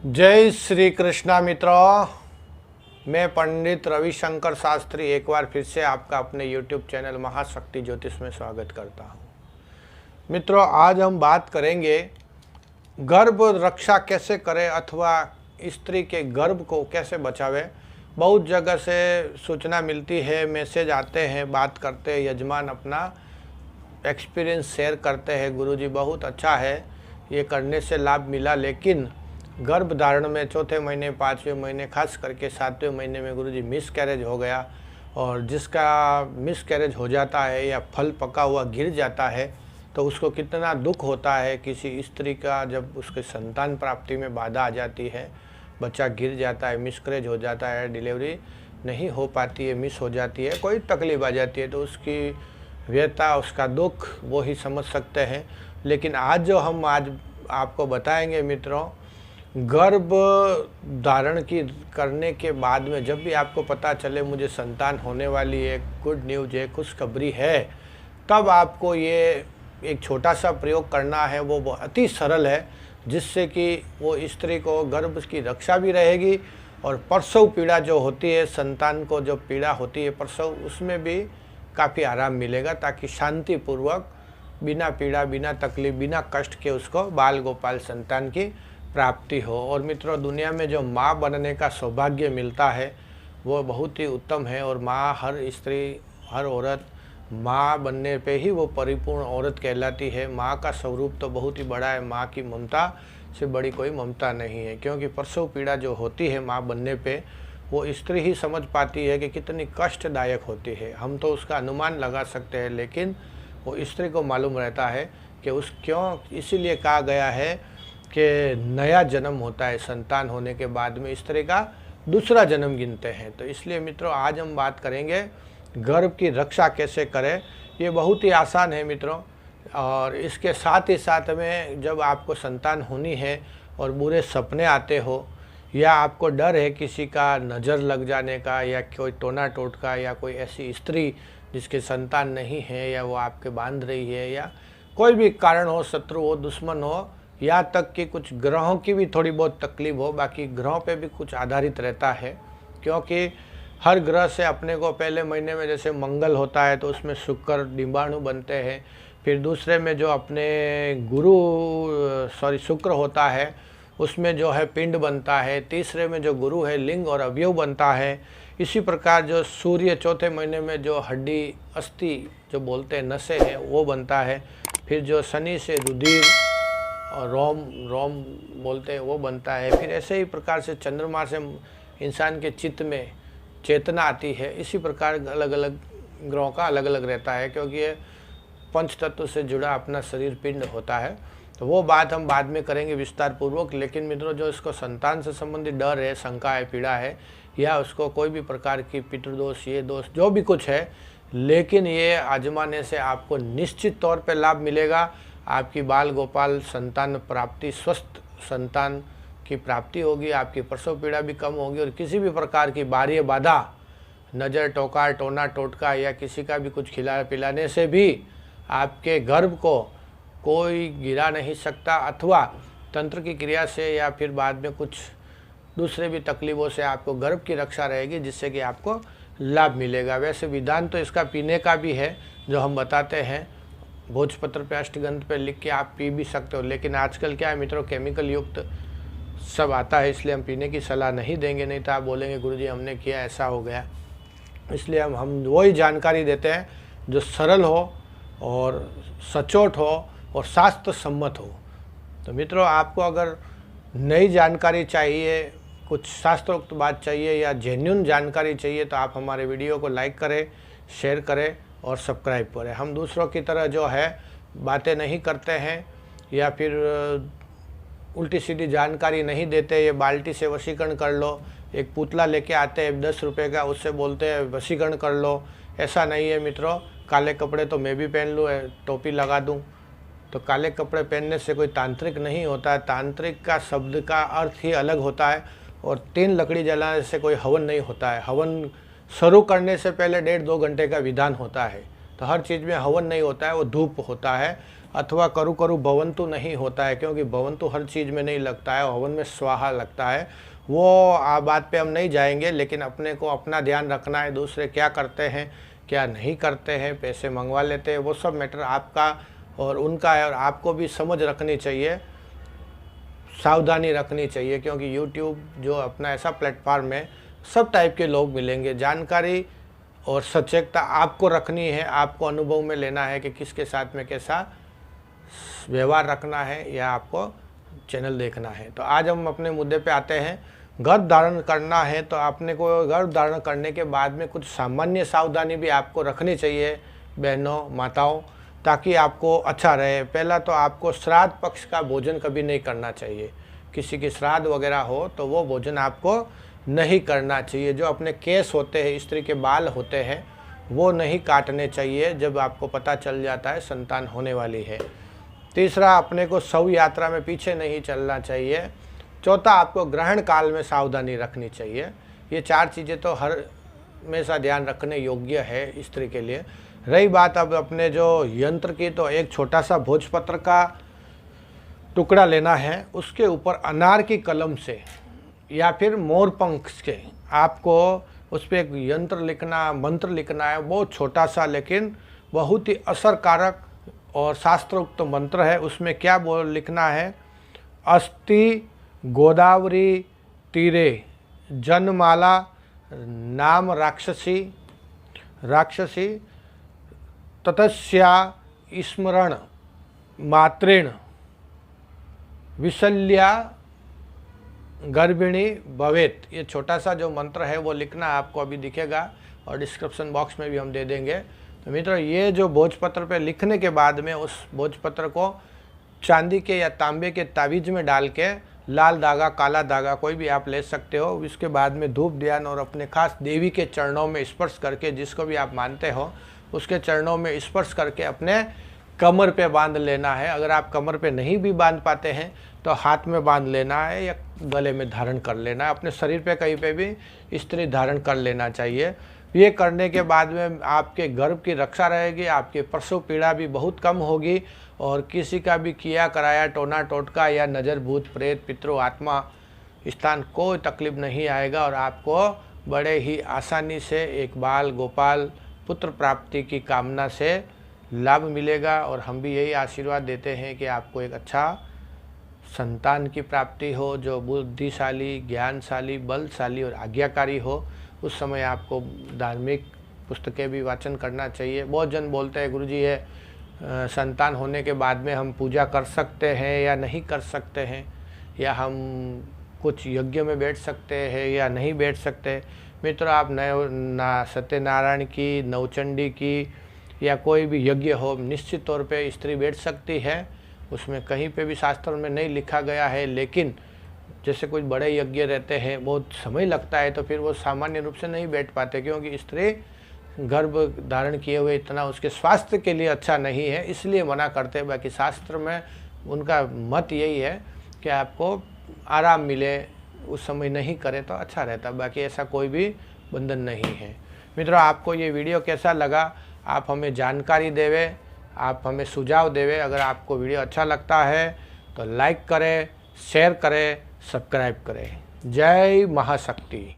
जय श्री कृष्णा मित्रों। मैं पंडित रविशंकर शास्त्री एक बार फिर से आपका अपने YouTube चैनल महाशक्ति ज्योतिष में स्वागत करता हूं। मित्रों, आज हम बात करेंगे गर्भ रक्षा कैसे करें अथवा स्त्री के गर्भ को कैसे बचावे। बहुत जगह से सूचना मिलती है, मैसेज आते हैं, बात करते हैं, यजमान अपना एक्सपीरियंस शेयर करते हैं, गुरुजी बहुत अच्छा है, ये करने से लाभ मिला, लेकिन गर्भ धारण में चौथे महीने, पाँचवें महीने, खास करके सातवें महीने में गुरुजी मिस कैरेज हो गया। और जिसका मिस कैरेज हो जाता है या फल पका हुआ गिर जाता है तो उसको कितना दुख होता है। किसी स्त्री का जब उसके संतान प्राप्ति में बाधा आ जाती है, बच्चा गिर जाता है, मिस कैरेज हो जाता है, डिलीवरी नहीं हो पाती है, मिस हो जाती है, कोई तकलीफ आ जाती है, तो उसकी व्यथा, उसका दुख वो ही समझ सकते हैं। लेकिन आज आपको बताएंगे मित्रों, गर्भ धारण की करने के बाद में जब भी आपको पता चले मुझे संतान होने वाली है, गुड न्यूज़ है, खुशखबरी है, तब आपको ये एक छोटा सा प्रयोग करना है। वो अति सरल है, जिससे कि वो स्त्री को गर्भ की रक्षा भी रहेगी और प्रसव पीड़ा जो होती है, संतान को जो पीड़ा होती है प्रसव, उसमें भी काफ़ी आराम मिलेगा, ताकि शांतिपूर्वक बिना पीड़ा, बिना तकलीफ, बिना कष्ट के उसको बाल गोपाल संतान की प्राप्ति हो। और मित्रों, दुनिया में जो माँ बनने का सौभाग्य मिलता है वो बहुत ही उत्तम है। और माँ, हर स्त्री, हर औरत माँ बनने पे ही वो परिपूर्ण औरत कहलाती है। माँ का स्वरूप तो बहुत ही बड़ा है, माँ की ममता से बड़ी कोई ममता नहीं है। क्योंकि प्रसव पीड़ा जो होती है माँ बनने पे, वो स्त्री ही समझ पाती है कि कितनी कष्टदायक होती है। हम तो उसका अनुमान लगा सकते हैं, लेकिन वो स्त्री को मालूम रहता है कि इसीलिए कहा गया है कि नया जन्म होता है, संतान होने के बाद में स्त्री का दूसरा जन्म गिनते हैं। तो इसलिए मित्रों, आज हम बात करेंगे गर्भ की रक्षा कैसे करें। ये बहुत ही आसान है मित्रों। और इसके साथ ही साथ में जब आपको संतान होनी है और बुरे सपने आते हो, या आपको डर है किसी का नज़र लग जाने का, या कोई टोना टोटका, या कोई ऐसी स्त्री जिसके संतान नहीं है, या वो आपके बांध रही है, या कोई भी कारण हो, शत्रु हो, दुश्मन हो, यहाँ तक कि कुछ ग्रहों की भी थोड़ी बहुत तकलीफ हो, बाकी ग्रहों पे भी कुछ आधारित रहता है। क्योंकि हर ग्रह से अपने को पहले महीने में जैसे मंगल होता है तो उसमें शुक्र डिंबाणु बनते हैं, फिर दूसरे में जो अपने शुक्र होता है उसमें जो है पिंड बनता है, तीसरे में जो गुरु है लिंग और अवयव बनता है। इसी प्रकार जो सूर्य चौथे महीने में जो हड्डी, अस्थि जो बोलते हैं, नसें हैं, वो बनता है। फिर जो शनि से रुधिर और रोम बोलते हैं, वो बनता है। फिर ऐसे ही प्रकार से चंद्रमा से इंसान के चित्त में चेतना आती है। इसी प्रकार अलग अलग ग्रहों का अलग अलग रहता है, क्योंकि ये पंच तत्व से जुड़ा अपना शरीर पिंड होता है। तो वो बात हम बाद में करेंगे विस्तार पूर्वक। लेकिन मित्रों, जो इसको संतान से संबंधित डर है, शंका है, पीड़ा है, या उसको कोई भी प्रकार की पितृदोष, ये दोष जो भी कुछ है, लेकिन ये आजमाने से आपको निश्चित तौर पर लाभ मिलेगा। आपकी बाल गोपाल संतान प्राप्ति, स्वस्थ संतान की प्राप्ति होगी, आपकी प्रसव पीड़ा भी कम होगी, और किसी भी प्रकार की बाह्य बाधा, नज़र, टोकार, टोना टोटका, या किसी का भी कुछ खिला पिलाने से भी आपके गर्भ को कोई गिरा नहीं सकता, अथवा तंत्र की क्रिया से या फिर बाद में कुछ दूसरे भी तकलीफ़ों से आपको गर्भ की रक्षा रहेगी, जिससे कि आपको लाभ मिलेगा। वैसे विधान तो इसका पीने का भी है, जो हम बताते हैं भोजपत्र पे, अष्टगंध पे लिख के आप पी भी सकते हो। लेकिन आजकल क्या है मित्रों, केमिकल युक्त सब आता है, इसलिए हम पीने की सलाह नहीं देंगे। नहीं तो आप बोलेंगे गुरुजी हमने किया, ऐसा हो गया। इसलिए हम वही जानकारी देते हैं जो सरल हो और सचोट हो और शास्त्र सम्मत हो। तो मित्रों, आपको अगर नई जानकारी चाहिए, कुछ शास्त्रोक्त बात चाहिए, या जेन्युइन जानकारी चाहिए, तो आप हमारे वीडियो को लाइक करें, शेयर करें और सब्सक्राइब करें। हम दूसरों की तरह जो है बातें नहीं करते हैं, या फिर उल्टी सीधी जानकारी नहीं देते। ये बाल्टी से वशीकरण कर लो, एक पुतला लेके आते हैं 10 रुपये का, उससे बोलते हैं वशीकरण कर लो, ऐसा नहीं है मित्रों। काले कपड़े तो मैं भी पहन लूँ, टोपी लगा दूँ, तो काले कपड़े पहनने से कोई तांत्रिक नहीं होता है। तांत्रिक का शब्द का अर्थ ही अलग होता है। और 3 लकड़ी जलाने से कोई हवन नहीं होता है। हवन शुरू करने से पहले 1.5-2 घंटे का विधान होता है। तो हर चीज़ में हवन नहीं होता है, वो धूप होता है। अथवा करू करू भवंतु नहीं होता है, क्योंकि भवंतु हर चीज़ में नहीं लगता है, हवन में स्वाहा लगता है। वो बात पे हम नहीं जाएंगे, लेकिन अपने को अपना ध्यान रखना है। दूसरे क्या करते हैं क्या नहीं करते हैं, पैसे मंगवा लेते हैं, वो सब मैटर आपका और उनका है, और आपको भी समझ रखनी चाहिए, सावधानी रखनी चाहिए, क्योंकि YouTube जो अपना ऐसा प्लेटफॉर्म है, सब टाइप के लोग मिलेंगे। जानकारी और सचेतता आपको रखनी है, आपको अनुभव में लेना है कि किसके साथ में कैसा व्यवहार रखना है, या आपको चैनल देखना है। तो आज हम अपने मुद्दे पे आते हैं। गर्भ धारण करना है तो आपने को गर्भ धारण करने के बाद में कुछ सामान्य सावधानी भी आपको रखनी चाहिए बहनों, माताओं, ताकि आपको अच्छा रहे। पहला तो आपको श्राद्ध पक्ष का भोजन कभी नहीं करना चाहिए। किसी की श्राद्ध वगैरह हो तो वो भोजन आपको नहीं करना चाहिए। जो अपने केस होते हैं, स्त्री के बाल होते हैं, वो नहीं काटने चाहिए जब आपको पता चल जाता है संतान होने वाली है। तीसरा, अपने को शव यात्रा में पीछे नहीं चलना चाहिए। चौथा, आपको ग्रहण काल में सावधानी रखनी चाहिए। ये 4 चीज़ें तो हर हमेशा ध्यान रखने योग्य है स्त्री के लिए। रही बात अब अपने जो यंत्र की, तो एक छोटा सा भोजपत्र का टुकड़ा लेना है, उसके ऊपर अनार की कलम से या फिर मोरपंख के आपको उस पर एक यंत्र लिखना, मंत्र लिखना है। बहुत छोटा सा लेकिन बहुत ही असरकारक और शास्त्रोक्त मंत्र है। उसमें क्या लिखना है? अस्ति गोदावरी तीरे जनमाला नाम राक्षसी ततस्या स्मरण मात्रेण विशल्या गर्भिणी भवेत। ये छोटा सा जो मंत्र है वो लिखना आपको अभी दिखेगा और डिस्क्रिप्शन बॉक्स में भी हम दे देंगे। तो मित्रों, ये जो भोजपत्र पे लिखने के बाद में उस भोजपत्र को चांदी के या तांबे के तावीज में डाल के, लाल धागा, काला धागा कोई भी आप ले सकते हो, इसके बाद में धूप ध्यान और अपने खास देवी के चरणों में स्पर्श करके, जिसको भी आप मानते हो उसके चरणों में स्पर्श करके अपने कमर पे बांध लेना है। अगर आप कमर पे नहीं भी बांध पाते हैं तो हाथ में बांध लेना है या गले में धारण कर लेना है। अपने शरीर पे कहीं पे भी स्त्री धारण कर लेना चाहिए। ये करने के बाद में आपके गर्भ की रक्षा रहेगी, आपके प्रसव पीड़ा भी बहुत कम होगी, और किसी का भी किया कराया टोना टोटका या नज़र भूत प्रेत पितृ आत्मा स्थान कोई तकलीफ नहीं आएगा, और आपको बड़े ही आसानी से एक बाल गोपाल पुत्र प्राप्ति की कामना से लाभ मिलेगा। और हम भी यही आशीर्वाद देते हैं कि आपको एक अच्छा संतान की प्राप्ति हो, जो बुद्धिशाली, ज्ञानशाली, बलशाली और आज्ञाकारी हो। उस समय आपको धार्मिक पुस्तकें भी वाचन करना चाहिए। बहुत जन बोलते हैं गुरुजी है संतान होने के बाद में हम पूजा कर सकते हैं या नहीं कर सकते हैं, या हम कुछ यज्ञ में बैठ सकते हैं या नहीं बैठ सकते। मित्रों, आप सत्यनारायण की, नवचंडी की या कोई भी यज्ञ हो, निश्चित तौर पे स्त्री बैठ सकती है। उसमें कहीं पे भी शास्त्र में नहीं लिखा गया है, लेकिन जैसे कुछ बड़े यज्ञ रहते हैं, बहुत समय लगता है, तो फिर वो सामान्य रूप से नहीं बैठ पाते, क्योंकि स्त्री गर्भ धारण किए हुए इतना उसके स्वास्थ्य के लिए अच्छा नहीं है, इसलिए मना करते हैं। बाकी शास्त्र में उनका मत यही है कि आपको आराम मिले, उस समय नहीं करे तो अच्छा रहता। बाकी ऐसा कोई भी बंधन नहीं है। मित्रों, आपको ये वीडियो कैसा लगा? आप हमें जानकारी देवे, आप हमें सुझाव देवे। अगर आपको वीडियो अच्छा लगता है तो लाइक करें, शेयर करें, सब्सक्राइब करें। जय महाशक्ति।